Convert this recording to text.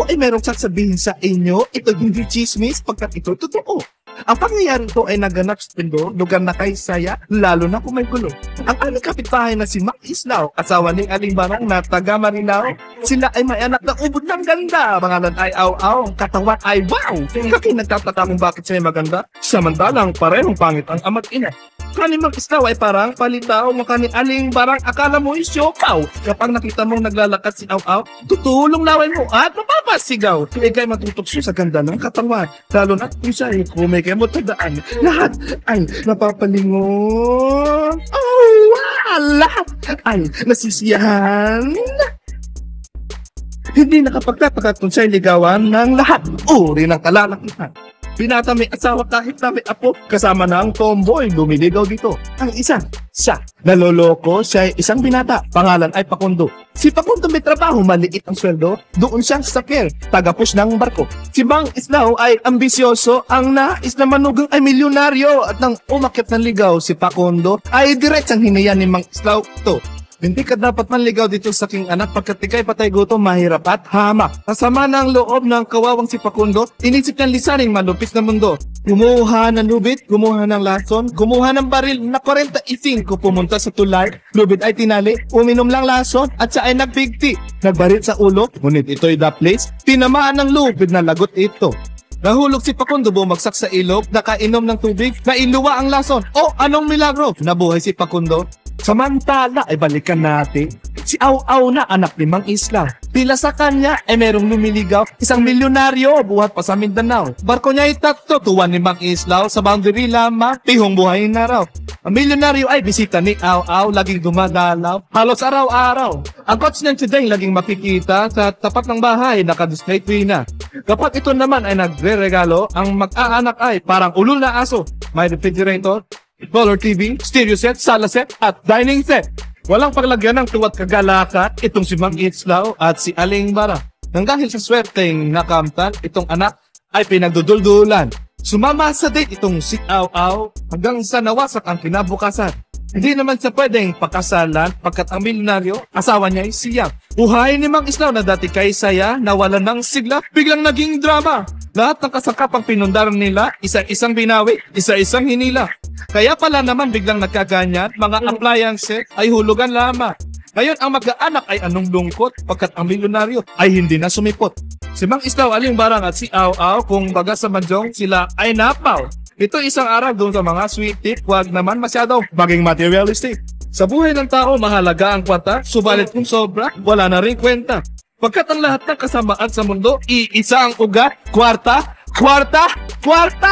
ay merong sasabihin sa inyo, ito hindi chismis pagkat ito totoo. Ang pangyayari ito ay naganap sa Pindo, lugar na kay saya, lalo na kung may gulo. Ang aming kapitbahay na si Mac Islao, asawa ni Aling Barang na taga Marilao, sila ay may anak na ubod ng ganda. Pangalan ay Aw-Aw, ang katawan ay wow. Kaki nagtataka kung bakit siya maganda, samantalang parehong pangit ang ama't ina. Kani Mac Islao ay parang palitaw, makani Aling Barang akala mo ay siopaw. Kapag nakita mong naglalakad si Aw-Aw, tutulong laway mo at mapapasigaw. Ikay matutokso sa ganda ng katawan, lalo na kung siya ay kumay mo tandaan, lahat ay napapalingon. Oh, wow! Lahat ay nasisiyahan. Hindi nakapagtataka kung siya'y ligawan ng lahat uri ng kalalakihan. Binata may asawa kahit na may apo, kasama ng tomboy, lumiligaw dito. Ang isa, siya, naloloko, siya ay isang binata, pangalan ay Pakundo. Si Pakundo may trabaho, maliit ang sweldo, doon siyang sakir, tagapos ng barko. Si Mang Islao ay ambisyoso, ang nais na manugang ay milyonaryo, at nang umakyat ng ligaw si Pakundo, ay diretsang hinayan ni Mang Islao ito. Hindi ka dapat manligaw dito sa aking anak pagkat ikay patay gutom, mahirap at hamak. Kasama ng loob ng kawawang si Pakundo, inisip niyang lisaning malupis na mundo. Kumuha ng lubid, kumuha ng lason, kumuha ng baril na 45 pumunta sa tulay. Lubid ay tinali, uminom lang lason at siya ay nagbigti. Nagbaril sa ulo, ngunit ito'y the place. Tinamaan ng lubid na lagot ito. Nahulog si Pakundo, bumagsak sa ilog, nakainom ng tubig, nailuwa ang lason. Oh, anong milagro? Nabuhay si Pakundo. Samantala ay balikan natin si Aw-Aw na anak ni Mang Islao. Tila sa kanya ay merong lumiligaw, isang milyonaryo buhat pa sa Mindanao. Barko niya ay tatlo, tuwan ni Mang Islao sa boundary lamang, tihong buhay na raw. Ang milyonaryo ay bisita ni Aw-Aw, laging dumadalaw, halos araw-araw. Ang coach niyan today laging makikita sa tapat ng bahay, nakadisplay tuwina. Kapag ito naman ay nagre-regalo, ang mag-aanak ay parang ulul na aso. May refrigerator, color TV, stereo set, sala set, at dining set. Walang paglagyan ng tuwat kagalakan itong si Mang Islao at si Aling Barang. Nang dahil sa swerteng nakamtan, itong anak ay pinagduduldulan. Sumama sa date itong si Aw-Aw hanggang sa nawasak ang kinabukasan. Hindi naman siya pwedeng pakasalan pagkat ang milyonaryo, asawa niya ay siya. Buhay ni Mang Islao na dati kay saya, nawalan ng sigla, biglang naging drama. Lahat ng kasangkapang pinundaran nila, isa-isang binawi, isa-isang hinila. Kaya pala naman biglang nagkaganyan, mga appliances ay hulugan lamang. Ngayon ang mag-aanak ay anong lungkot pagkat ang milyonaryo ay hindi na sumipot. Si Mang Islao, Aling Barang at si Aw-Aw, kung baga sa Manjong, sila ay napaw. Ito isang aral doon sa mga sweet tip, huwag naman masyado maging materialistic. Sa buhay ng tao, mahalaga ang kwata, subalit kung sobra, wala na rin kwenta. Pagkat ang lahat ng kasamaan sa mundo, iisa ang ugat, kwarta, kwarta, kwarta!